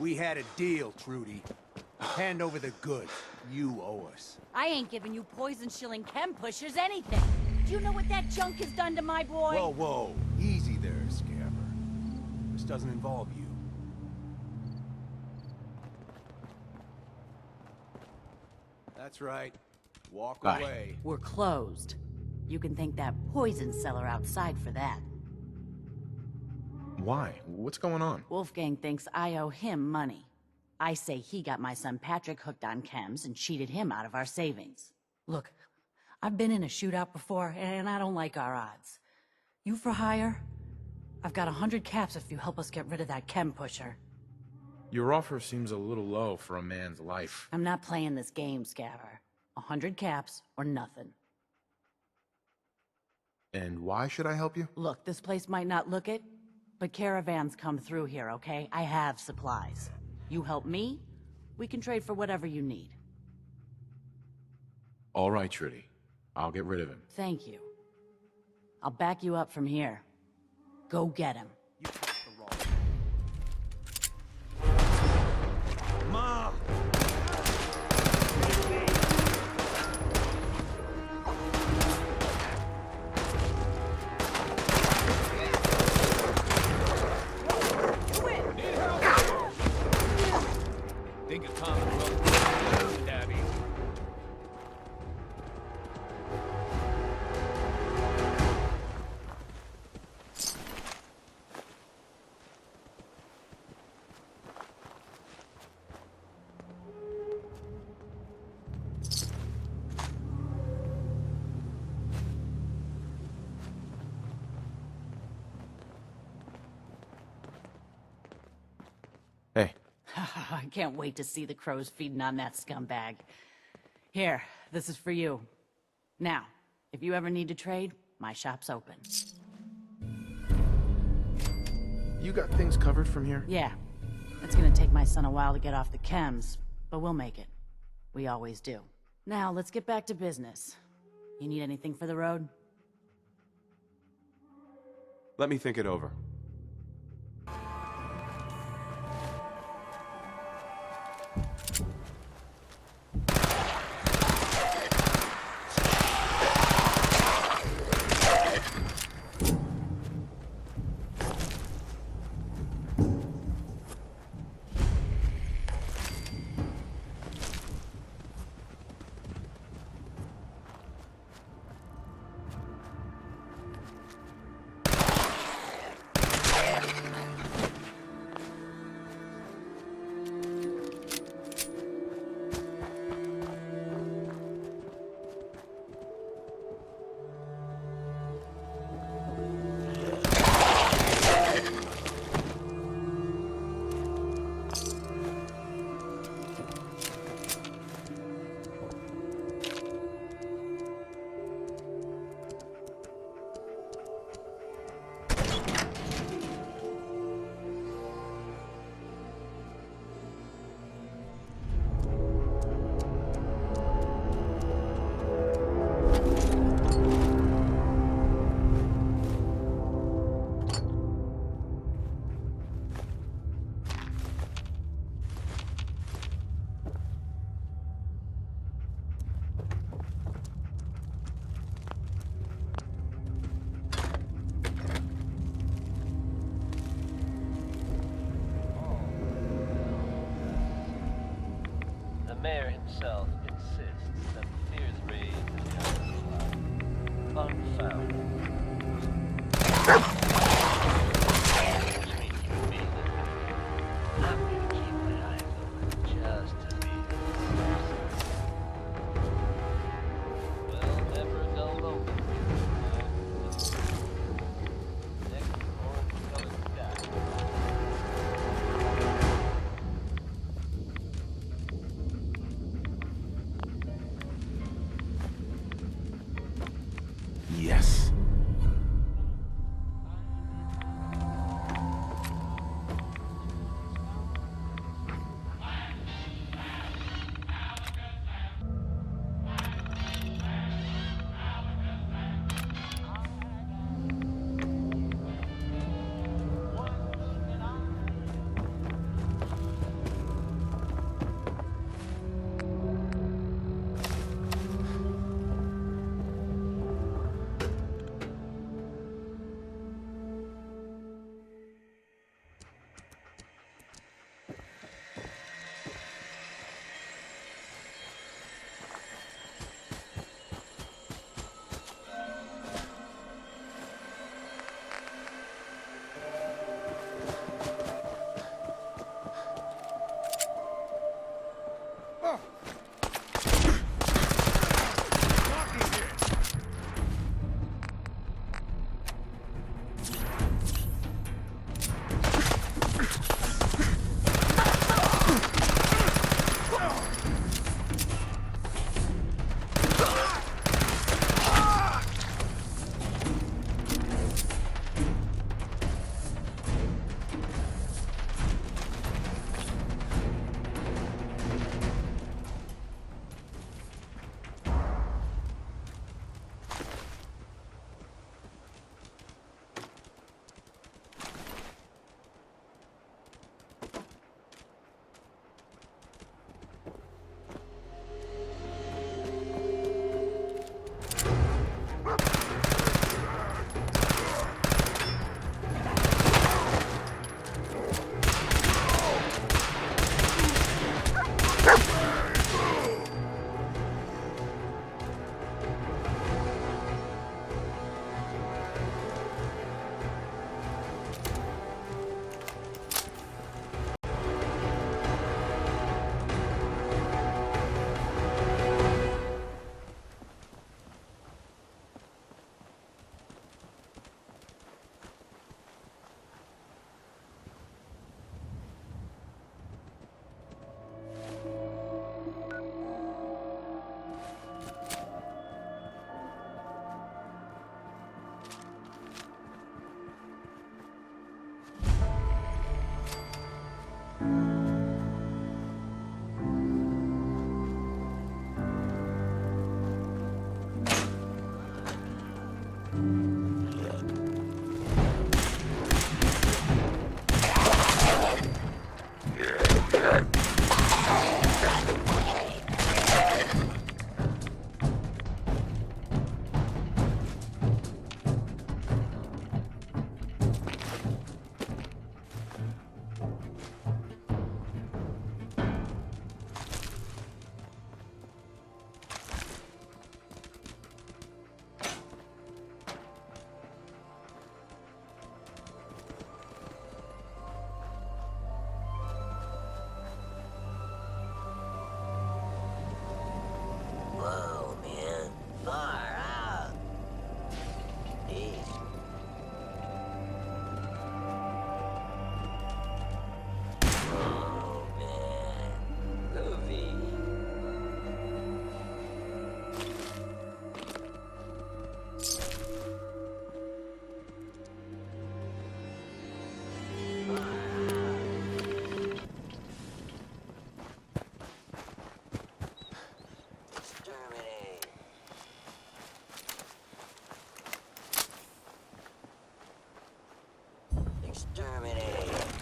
We had a deal, Trudy. Hand over the goods. You owe us. I ain't giving you poison-shilling chem pushers anything. Do you know what that junk has done to my boy? Whoa, whoa. Easy there, Scammer. This doesn't involve you. That's right. Walk Bye. away. We're closed. You can thank that poison seller outside for that. Why? What's going on? Wolfgang thinks I owe him money. I say he got my son Patrick hooked on chems and cheated him out of our savings. Look, I've been in a shootout before, and I don't like our odds. You for hire? I've got 100 caps if you help us get rid of that chem pusher. Your offer seems a little low for a man's life. I'm not playing this game, Scaver. 100 caps or nothing. And why should I help you? Look, this place might not look it, but caravans come through here, okay? I have supplies. You help me, we can trade for whatever you need. All right, Trudy. I'll get rid of him. Thank you. I'll back you up from here. Go get him. You took the wrong. Ma! Think of Tom and Dabby. Hey, I can't wait to see the crows feeding on that scumbag. Here, this is for you. Now, if you ever need to trade, my shop's open. you got things covered from here? Yeah. It's gonna take my son a while to get off the chems, but we'll make it. We always do. Now, let's get back to business. You need anything for the road? Let me think it over. The mayor himself insists that the fears raised are unfounded. Which means for me that I'm going to keep my eyes open just to be well, never a dull open. Next orange-colored guy. Yes. Exterminate.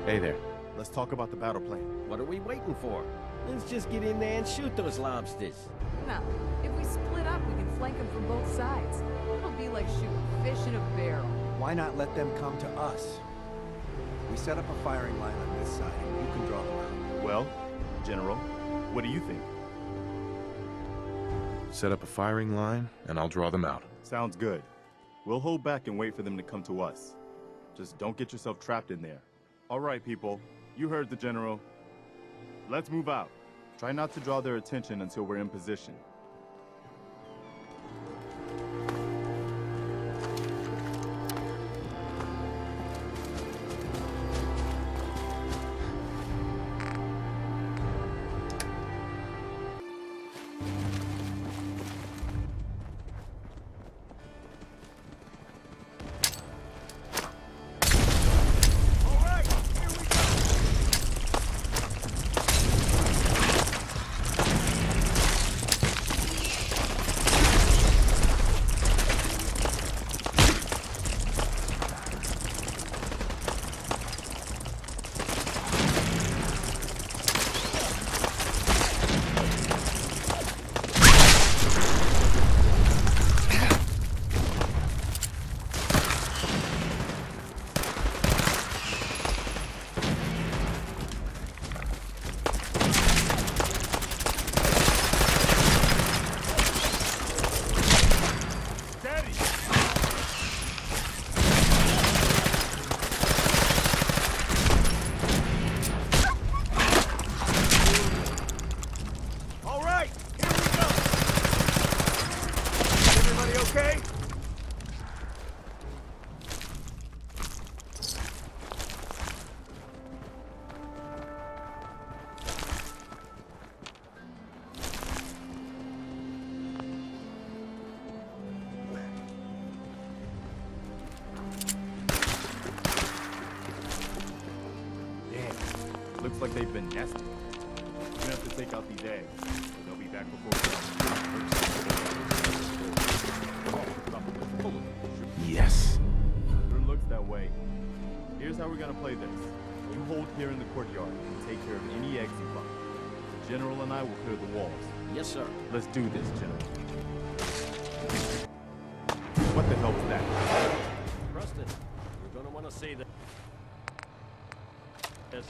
Hey there. Let's talk about the battle plan. What are we waiting for? Let's just get in there and shoot those lobsters. No. If we split up, we can flank them from both sides. It'll be like shooting fish in a barrel. Why not let them come to us? We set up a firing line on this side, and you can draw them out. Well, General, what do you think? Set up a firing line, and I'll draw them out. Sounds good. We'll hold back and wait for them to come to us. Just don't get yourself trapped in there. All right, people. You heard the General. Let's move out. Try not to draw their attention until we're in position. Looks like they've been nesting. We're gonna have to take out these eggs, so they'll be back before Yes. It looks that way. Here's how we're gonna play this. You hold here in the courtyard and take care of any eggs you find. The General and I will clear the walls. Yes, sir. Let's do this, General. What the hell was that? Preston, you're gonna want to say that. Yes.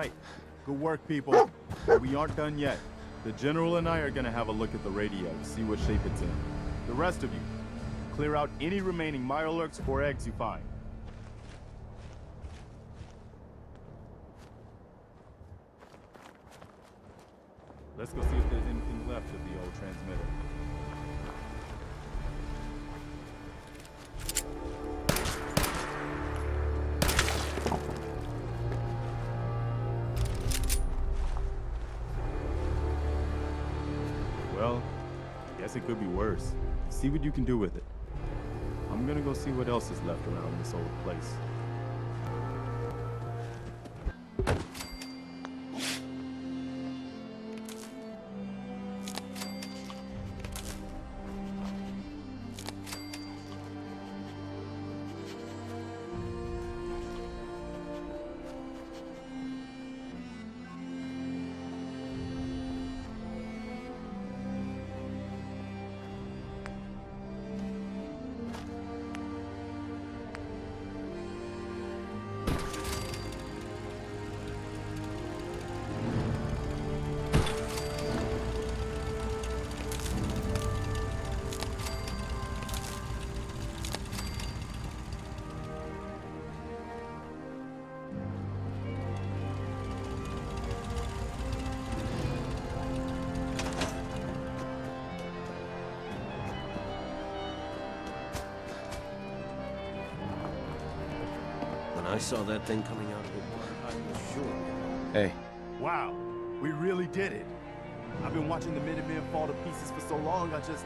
right. Good work, people. But we aren't done yet. The General and I are gonna have a look at the radio to see what shape it's in. The rest of you, clear out any remaining mirelurks or eggs you find. Let's go see if there's anything left of the old transmitter. Well, guess it could be worse. See what you can do with it. I'm gonna go see what else is left around this old place. I saw that thing coming out of it. I was sure. Hey, Wow, we really did it. I've been watching the Minutemen fall to pieces for so long, I just...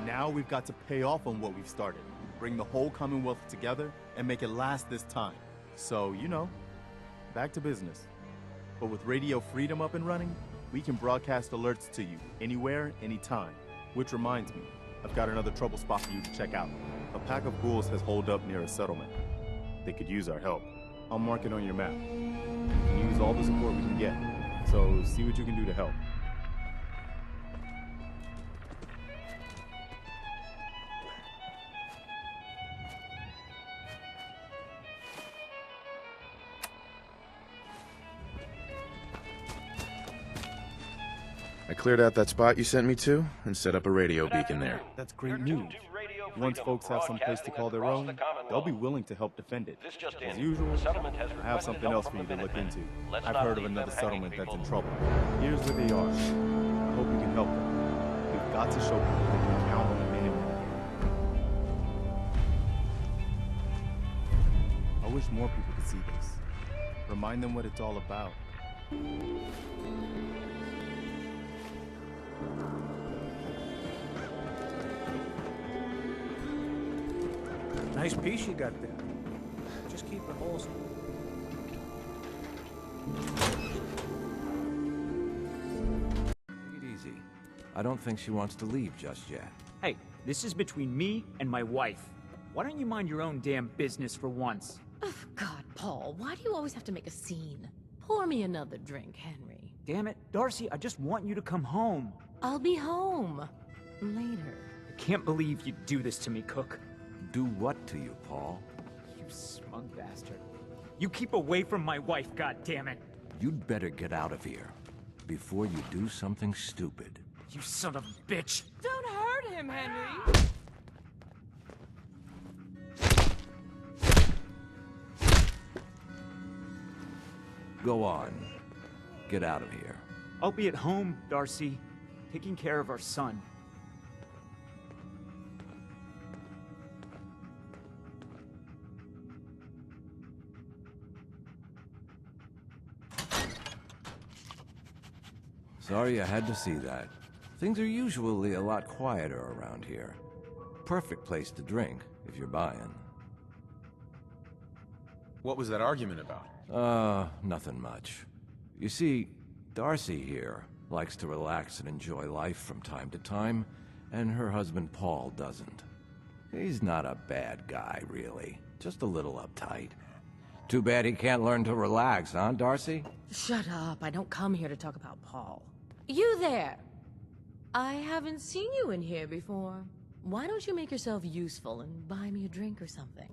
Now we've got to pay off on what we've started. Bring the whole Commonwealth together and make it last this time. So, you know, back to business. But with Radio Freedom up and running, we can broadcast alerts to you anywhere, anytime. Which reminds me, I've got another trouble spot for you to check out. A pack of ghouls has holed up near a settlement. They could use our help. I'll mark it on your map. We can use all the support we can get. So see what you can do to help. I cleared out that spot you sent me to and set up a radio beacon there. That's great news. Once folks have some place to call their own, they'll be willing to help defend it. As usual, I have something else for you to look into. I've heard of another settlement that's in trouble. Here's where they are. I hope you can help them. We've got to show people they can count on the Minutemen. I wish more people could see this. Remind them what it's all about. Nice piece you got there. Just keep it holstered. Take it easy. I don't think she wants to leave just yet. Hey, this is between me and my wife. Why don't you mind your own damn business for once? Oh, God, Paul, why do you always have to make a scene? Pour me another drink, Henry. Damn it, Darcy, I just want you to come home. I'll be home. Later. I can't believe you'd do this to me, Cook. Do what to you, Paul? You smug bastard. You keep away from my wife, goddammit. You'd better get out of here before you do something stupid. You son of a bitch. Don't hurt him, Henry. Go on. Get out of here. I'll be at home, Darcy, taking care of our son. Sorry I had to see that. Things are usually a lot quieter around here. Perfect place to drink, if you're buying. What was that argument about? Nothing much. You see, Darcy here likes to relax and enjoy life from time to time, and her husband Paul doesn't. He's not a bad guy, really. Just a little uptight. Too bad he can't learn to relax, huh, Darcy? Shut up. I don't come here to talk about Paul. You there! I haven't seen you in here before. Why don't you make yourself useful and buy me a drink or something?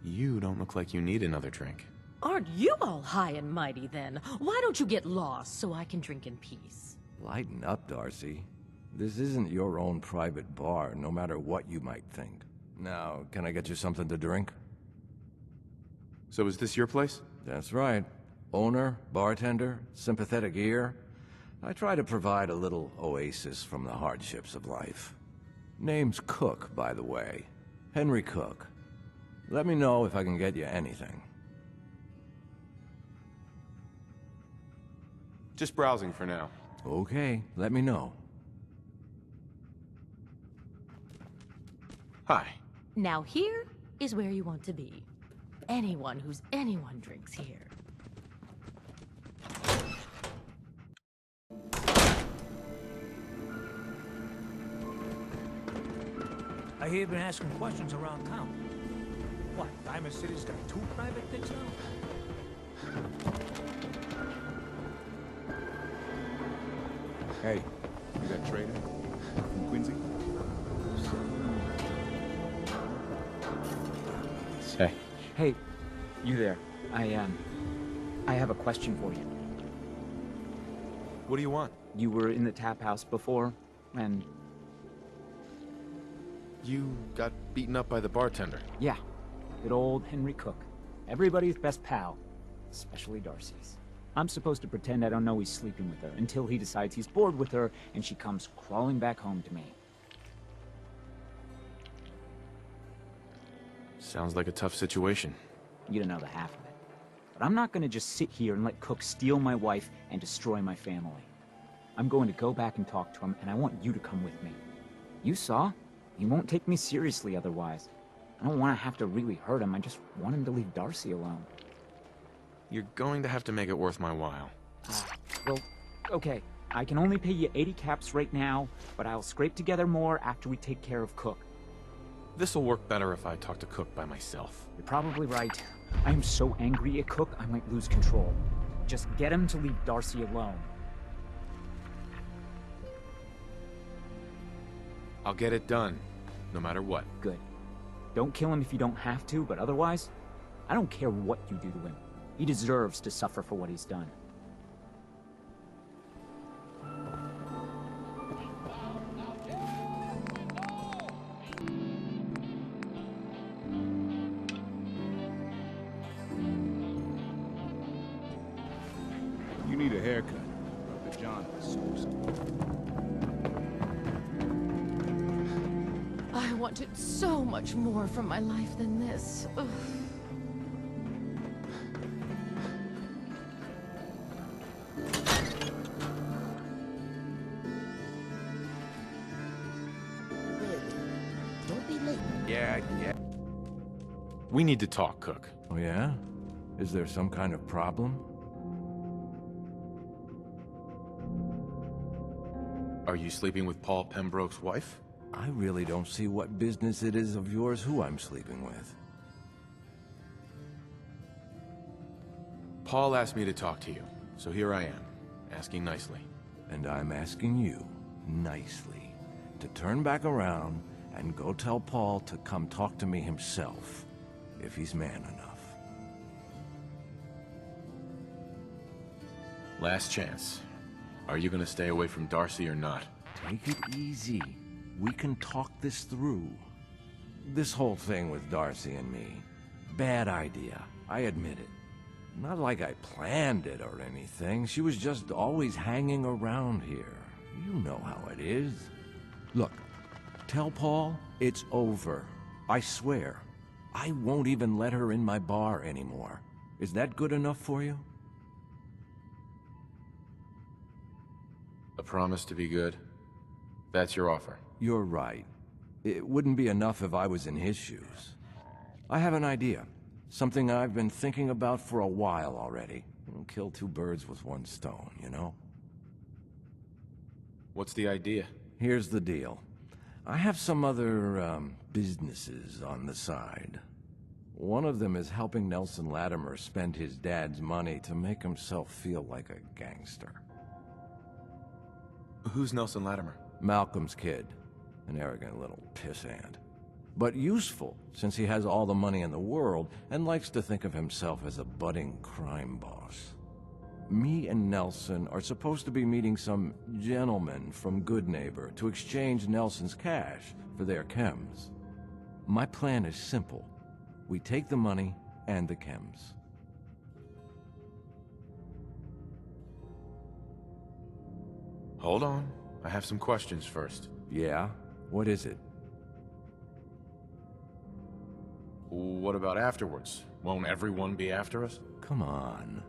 You don't look like you need another drink. Aren't you all high and mighty then? Why don't you get lost so I can drink in peace? Lighten up, Darcy. This isn't your own private bar, no matter what you might think. Now, can I get you something to drink? So is this your place? That's right. Owner, bartender, sympathetic ear. I try to provide a little oasis from the hardships of life. Name's Cook, by the way. Henry Cook. Let me know if I can get you anything. Just browsing for now. Okay, let me know. Hi. Now here is where you want to be. Anyone who's anyone drinks here. I hear you've been asking questions around town. What, Diamond City's got 2 private things now? Hey, you that trader from Quincy? Hey. Hey, you there. I have a question for you. What do you want? You were in the tap house before, and You got beaten up by the bartender. yeah, good old Henry Cook. Everybody's best pal, especially Darcy's. I'm supposed to pretend I don't know he's sleeping with her until he decides he's bored with her and she comes crawling back home to me. Sounds like a tough situation. You don't know the half of it. But I'm not gonna just sit here and let Cook steal my wife and destroy my family. I'm going to go back and talk to him, and I want you to come with me. You saw? He won't take me seriously otherwise. I don't want to have to really hurt him, I just want him to leave Darcy alone. You're going to have to make it worth my while. Well, okay. I can only pay you 80 caps right now, but I'll scrape together more after we take care of Cook. This'll work better if I talk to Cook by myself. You're probably right. I am so angry at Cook, I might lose control. Just get him to leave Darcy alone. I'll get it done, no matter what. Good. Don't kill him if you don't have to, but otherwise, I don't care what you do to him. He deserves to suffer for what he's done. You need a haircut. The John is I wanted so much more from my life than this. Ugh. Don't be late. Yeah. We need to talk, Cook. Oh yeah? Is there some kind of problem? Are you sleeping with Paul Pembroke's wife? I really don't see what business it is of yours who I'm sleeping with. Paul asked me to talk to you, so here I am, asking nicely. And I'm asking you, nicely, to turn back around and go tell Paul to come talk to me himself, if he's man enough. Last chance. Are you gonna stay away from Darcy or not? Take it easy. We can talk this through. This whole thing with Darcy and me, bad idea, I admit it. Not like I planned it or anything. She was just always hanging around here. You know how it is. Look, tell Paul it's over. I swear. I won't even let her in my bar anymore. Is that good enough for you? A promise to be good? That's your offer. You're right. It wouldn't be enough if I was in his shoes. I have an idea. Something I've been thinking about for a while already. Kill 2 birds with 1 stone, you know? What's the idea? Here's the deal. I have some other, businesses on the side. One of them is helping Nelson Latimer spend his dad's money to make himself feel like a gangster. Who's Nelson Latimer? Malcolm's kid. An arrogant little pissant. but useful since he has all the money in the world and likes to think of himself as a budding crime boss. Me and Nelson are supposed to be meeting some gentleman from Good Neighbor to exchange Nelson's cash for their chems. My plan is simple. We take the money and the chems. Hold on. I have some questions first. Yeah? What is it? What about afterwards? Won't everyone be after us? Come on.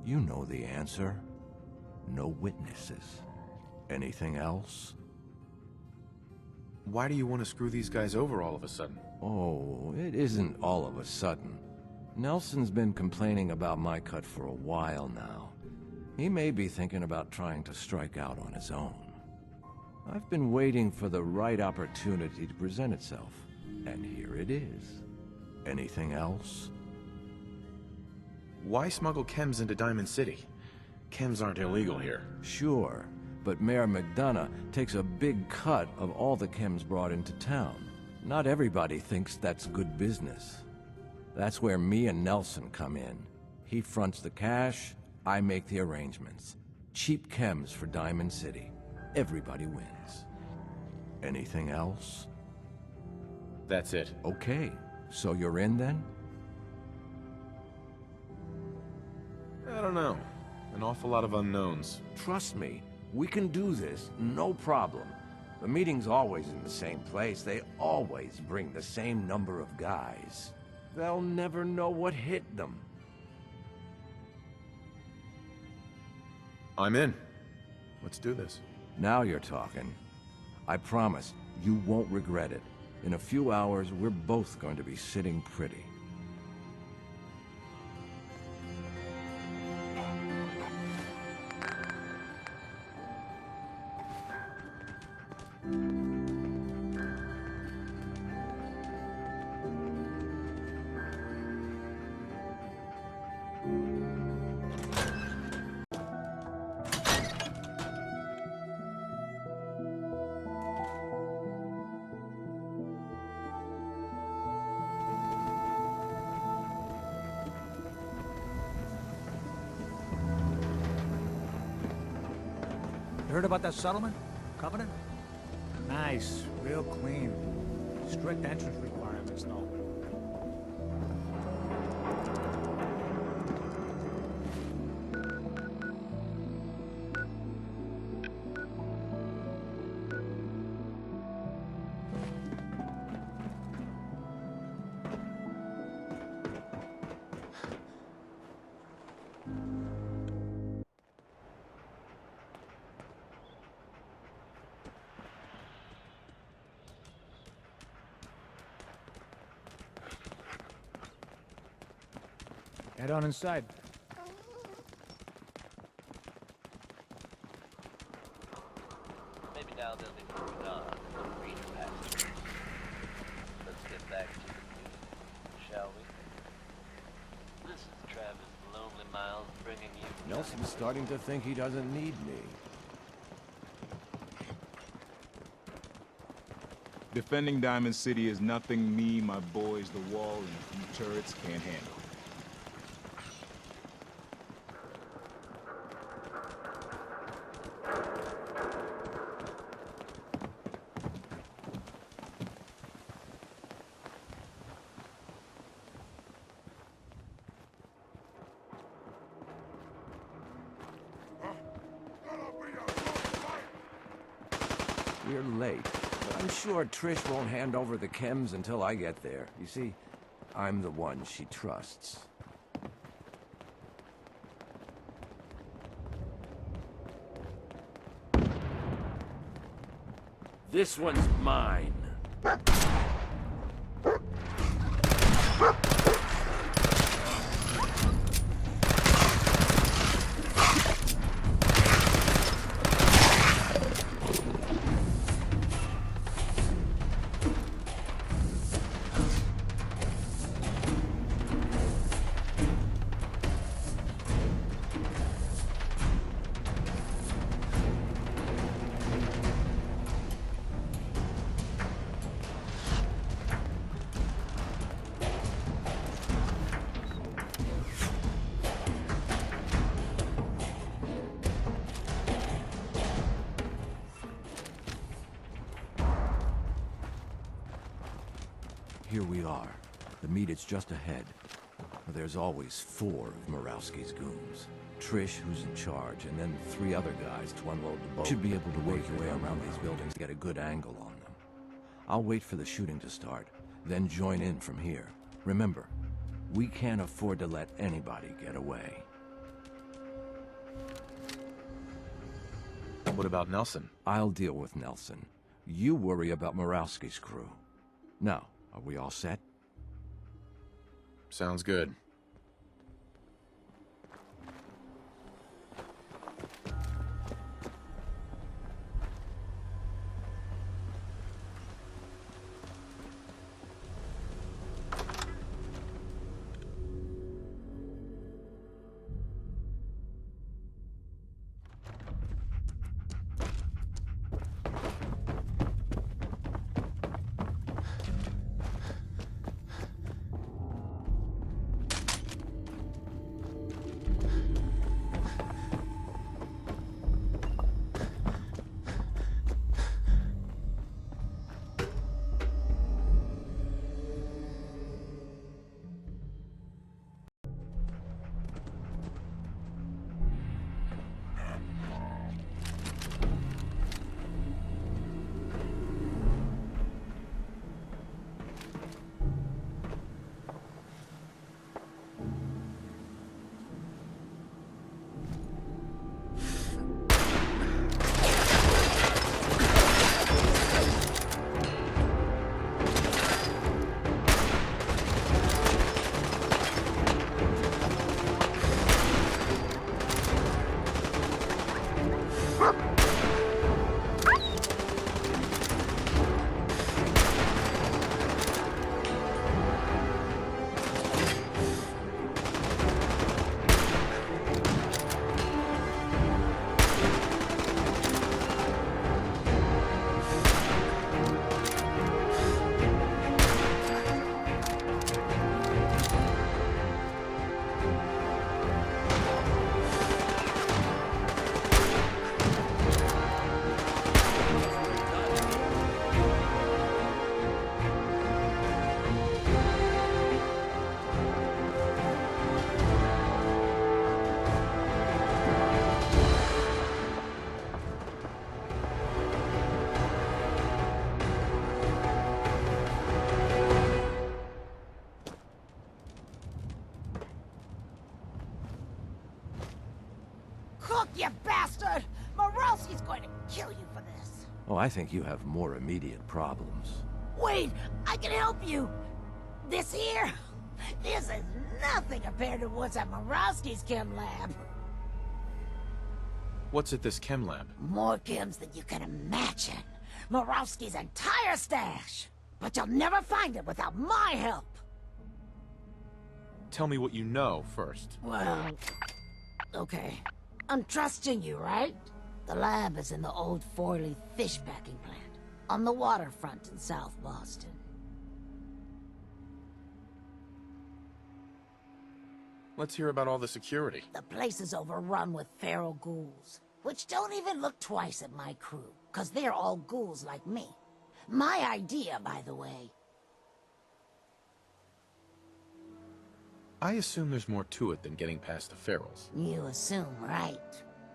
You know the answer. No witnesses. Anything else? Why do you want to screw these guys over all of a sudden? Oh, it isn't all of a sudden. Nelson's been complaining about my cut for a while now. He may be thinking about trying to strike out on his own. I've been waiting for the right opportunity to present itself, and here it is. Anything else? Why smuggle chems into Diamond City? Chems aren't illegal here. Sure, but Mayor McDonough takes a big cut of all the chems brought into town. Not everybody thinks that's good business. That's where me and Nelson come in. He fronts the cash, I make the arrangements. Cheap chems for Diamond City. Everybody wins. Anything else? That's it. Okay, so you're in then? I don't know. An awful lot of unknowns. Trust me, we can do this, no problem. The meeting's always in the same place. They always bring the same number of guys. They'll never know what hit them. I'm in. Let's do this. Now you're talking. I promise, you won't regret it. In a few hours, we're both going to be sitting pretty. You heard about that settlement? Covenant? Nice, real clean. Strict entrance requirements, though. Head on inside. Maybe now they'll be moving on to the greener pastures. Let's get back to the music, shall we? This is Travis Lonely Miles bringing you... Nelson's starting to think he doesn't need me. Defending Diamond City is nothing me, my boys, the wall, and a few turrets can't handle. We're late, but I'm sure Trish won't hand over the chems until I get there. You see, I'm the one she trusts. This one's mine. here we are. The meet is just ahead. There's always 4 of Murawski's goons. Trish, who's in charge, and then 3 other guys to unload the boat. Should be able to work your way around these buildings to get a good angle on them. I'll wait for the shooting to start, then join in from here. Remember, we can't afford to let anybody get away. What about Nelson? I'll deal with Nelson. You worry about Murawski's crew. Now, are we all set? Sounds good. You bastard! Murawski's going to kill you for this. Oh, I think you have more immediate problems. Wait, I can help you. This here, this is nothing compared to what's at Murawski's chem lab. What's at this chem lab? More chems than you can imagine. Murawski's entire stash. But you'll never find it without my help. Tell me what you know first. Well, okay. I'm trusting you, right? The lab is in the old Forley fish packing plant, on the waterfront in South Boston. Let's hear about all the security. The place is overrun with feral ghouls, which don't even look twice at my crew, because they're all ghouls like me. My idea, by the way. I assume there's more to it than getting past the ferals. You assume right.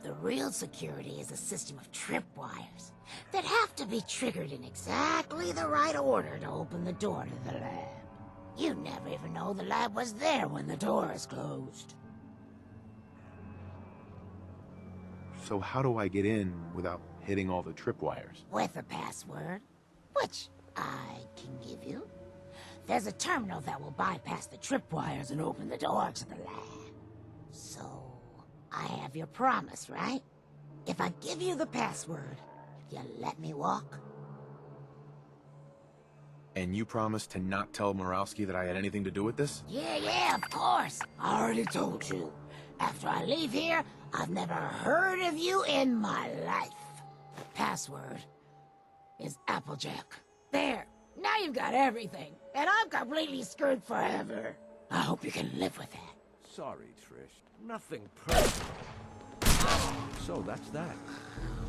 The real security is a system of tripwires that have to be triggered in exactly the right order to open the door to the lab. You never even know the lab was there when the door is closed. So how do I get in without hitting all the tripwires? With a password, which I can give you. There's a terminal that will bypass the tripwires and open the door to the lab. So, I have your promise, right? If I give you the password, you let me walk? And you promised to not tell Murawski that I had anything to do with this? Yeah, of course. I already told you. After I leave here, I've never heard of you in my life. The password is Applejack. There. Now you've got everything, and I'm completely screwed forever. I hope you can live with that. Sorry, Trish. Nothing personal. So that's that.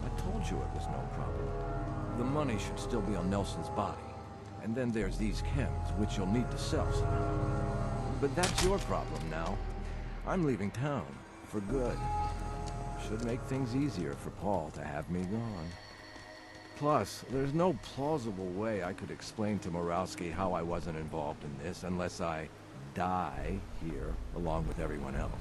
I told you it was no problem. The money should still be on Nelson's body. And then there's these chems, which you'll need to sell somehow. But that's your problem now. I'm leaving town. For good. Should make things easier for Paul to have me gone. Plus, there's no plausible way I could explain to Morowski how I wasn't involved in this unless I die here along with everyone else.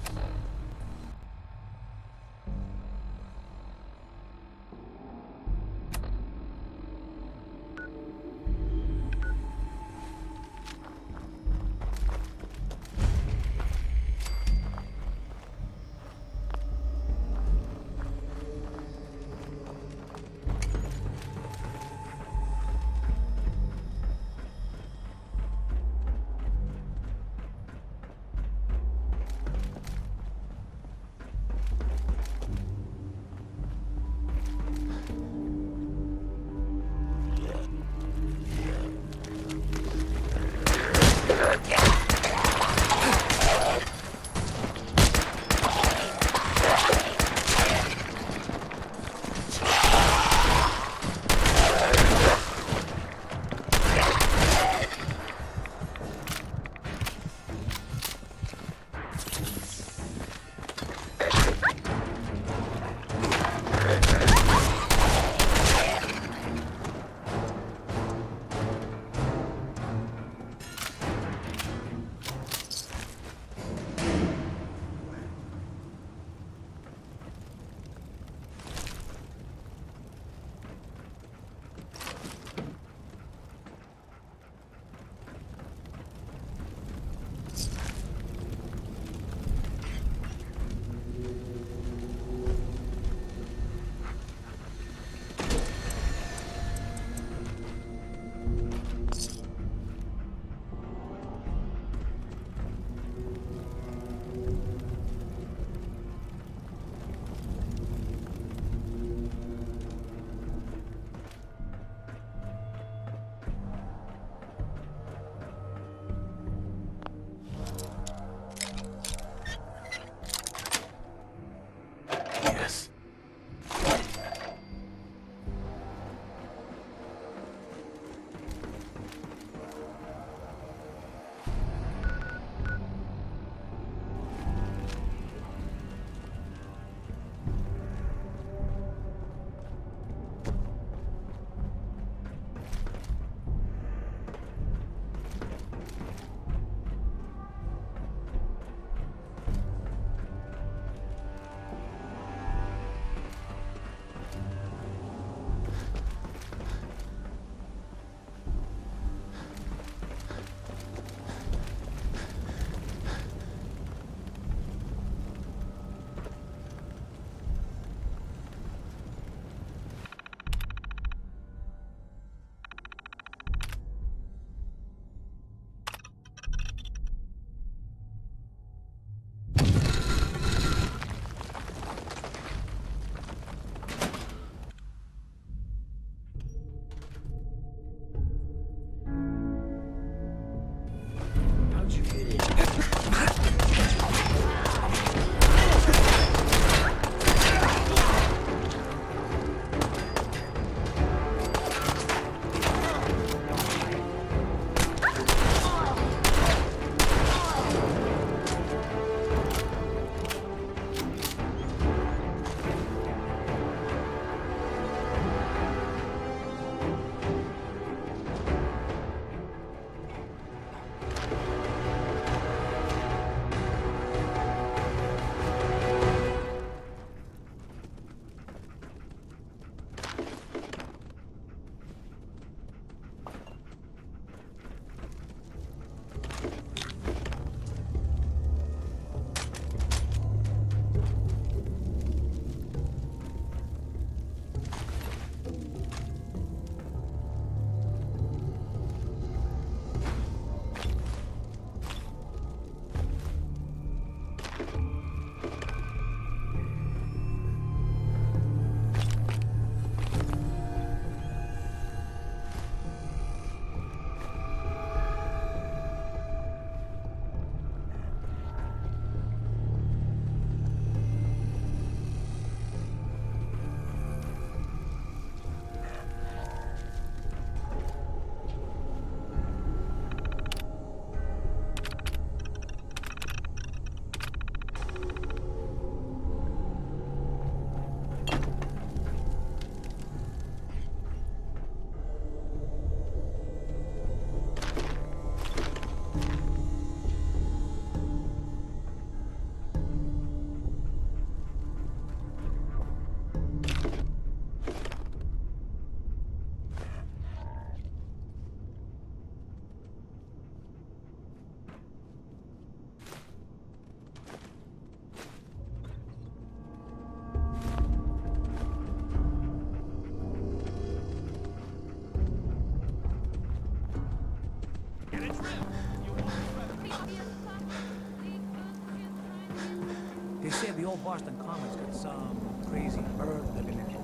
whole Boston Common's got some crazy bird living in it.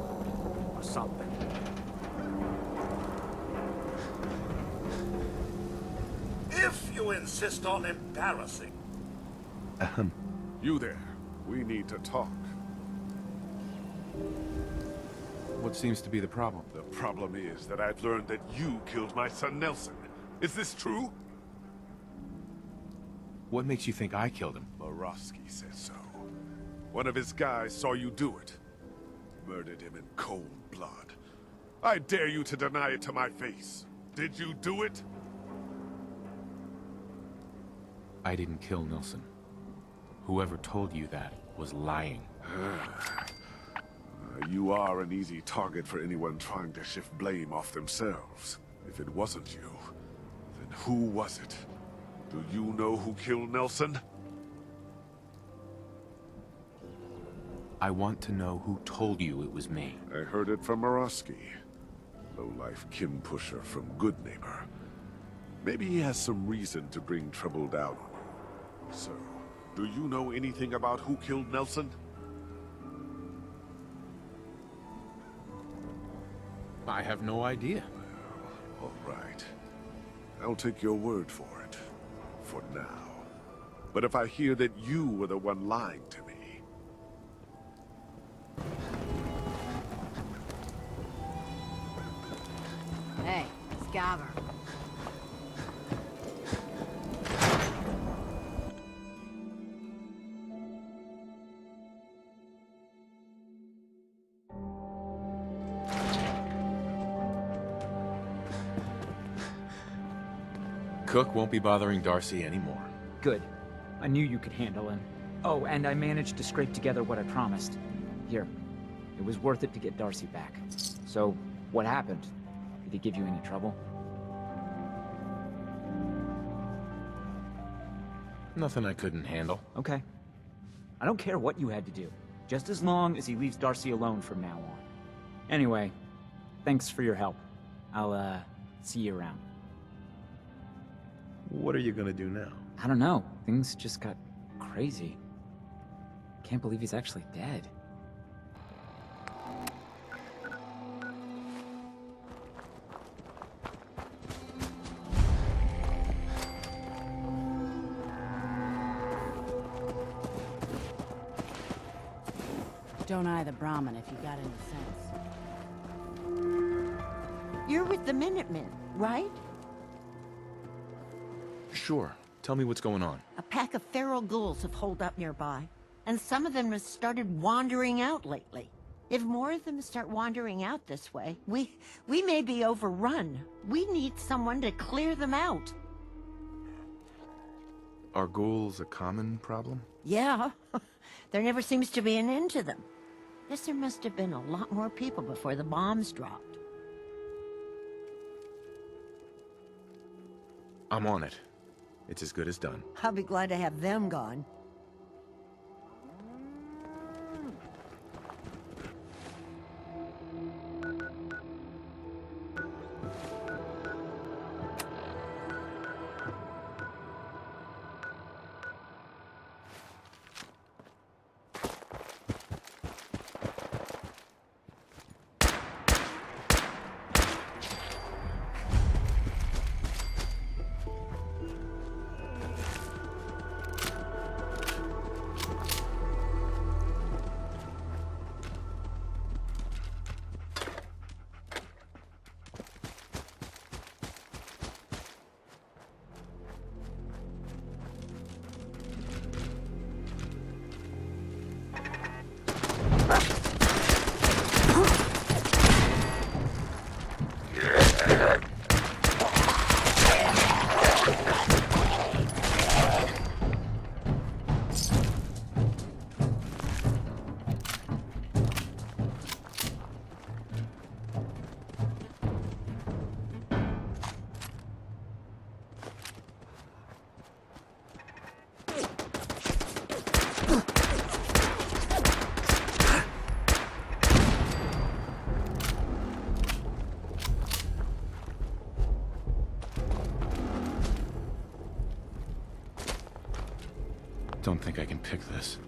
Or something. If you insist on embarrassing. You there. We need to talk. What seems to be the problem? The problem is that I've learned that you killed my son Nelson. Is this true? What makes you think I killed him? Morosky says so. One of his guys saw you do it. Murdered him in cold blood. I dare you to deny it to my face. Did you do it? I didn't kill Nelson. Whoever told you that was lying. You are an easy target for anyone trying to shift blame off themselves. If it wasn't you, then who was it? Do you know who killed Nelson? I want to know who told you it was me. I heard it from Morosky. Low-life kin pusher from Good Neighbor. Maybe he has some reason to bring trouble down on you. So, do you know anything about who killed Nelson? I have no idea. Well, all right. I'll take your word for it. For now. But if I hear that you were the one lying to me... Hey, Scabber. Cook won't be bothering Darcy anymore. Good. I knew you could handle him. Oh, and I managed to scrape together what I promised. Here. It was worth it to get Darcy back. So, what happened? Did he give you any trouble? Nothing I couldn't handle. Okay. I don't care what you had to do. Just as long as he leaves Darcy alone from now on. Anyway, thanks for your help. I'll, see you around. What are you gonna do now? I don't know. Things just got crazy. Can't believe he's actually dead. Don't eye the Brahmin if you got any sense. You're with the Minutemen, right? Sure. Tell me what's going on. A pack of feral ghouls have holed up nearby, and some of them have started wandering out lately. If more of them start wandering out this way, we may be overrun. We need someone to clear them out. Are ghouls a common problem? Yeah. There never seems to be an end to them. Guess there must have been a lot more people before the bombs dropped. I'm on it. It's as good as done. I'll be glad to have them gone. Don't think I can pick this.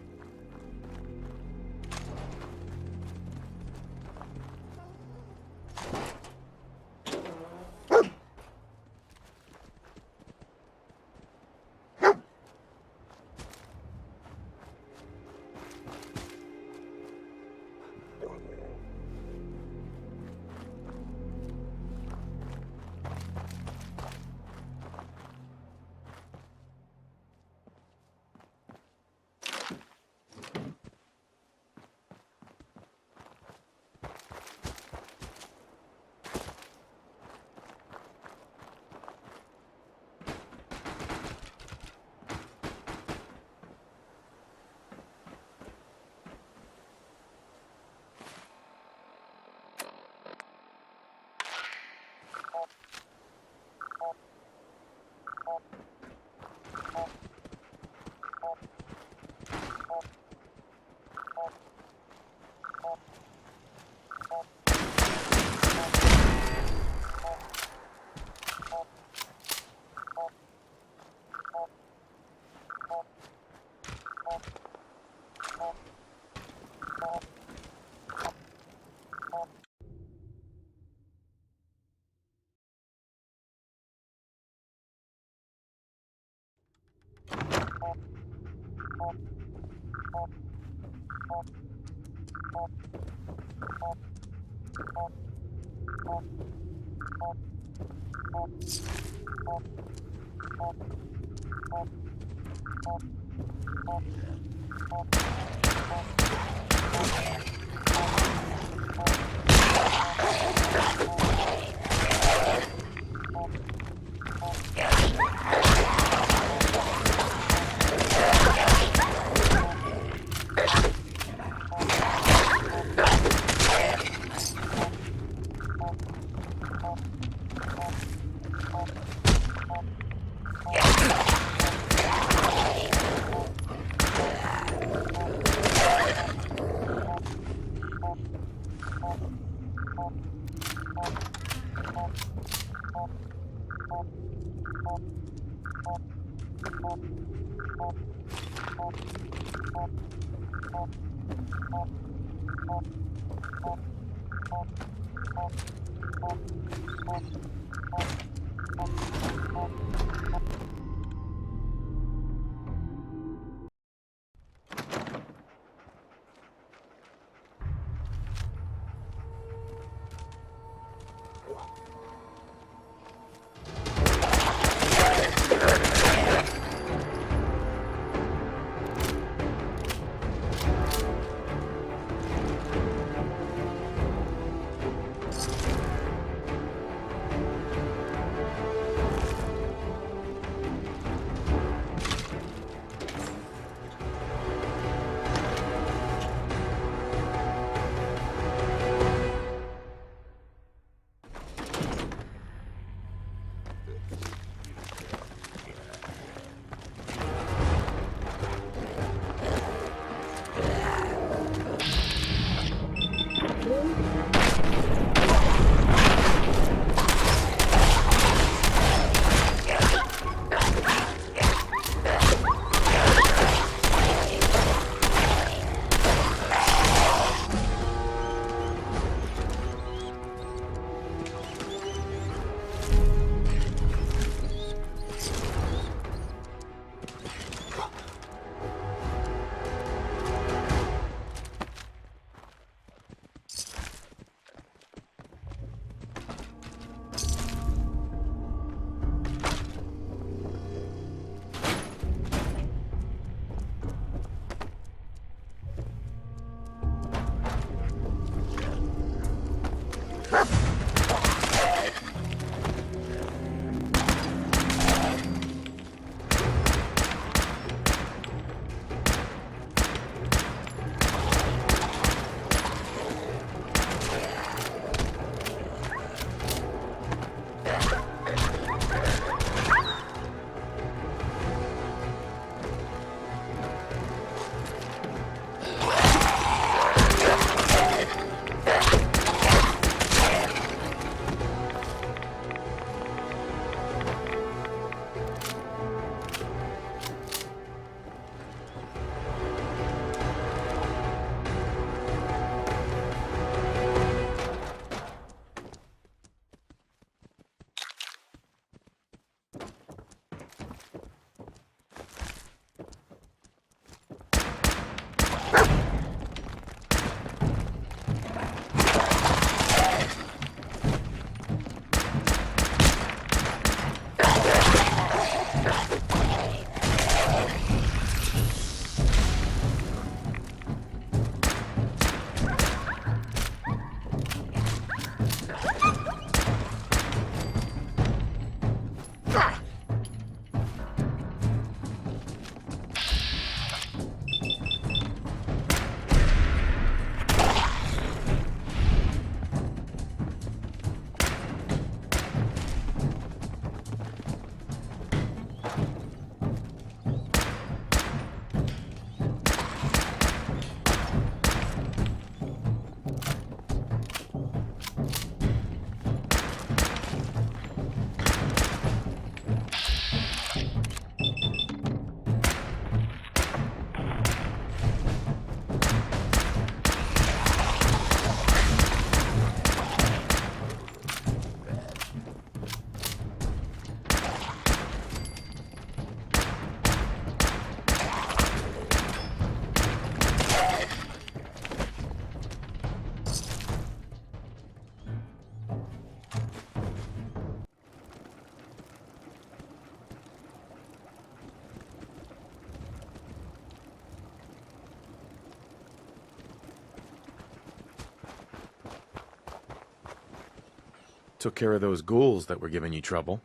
Took care of those ghouls that were giving you trouble.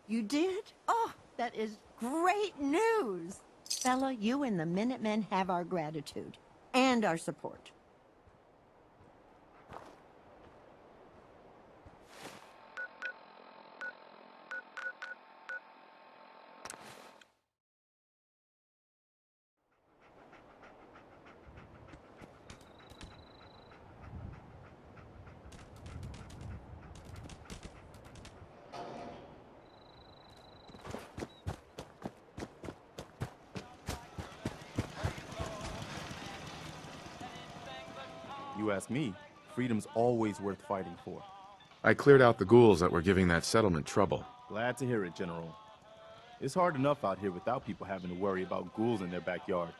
You did? Oh, that is great news! Fella, you and the Minutemen have our gratitude. And our support. You ask me, freedom's always worth fighting for. I cleared out the ghouls that were giving that settlement trouble. Glad to hear it, General. It's hard enough out here without people having to worry about ghouls in their backyard.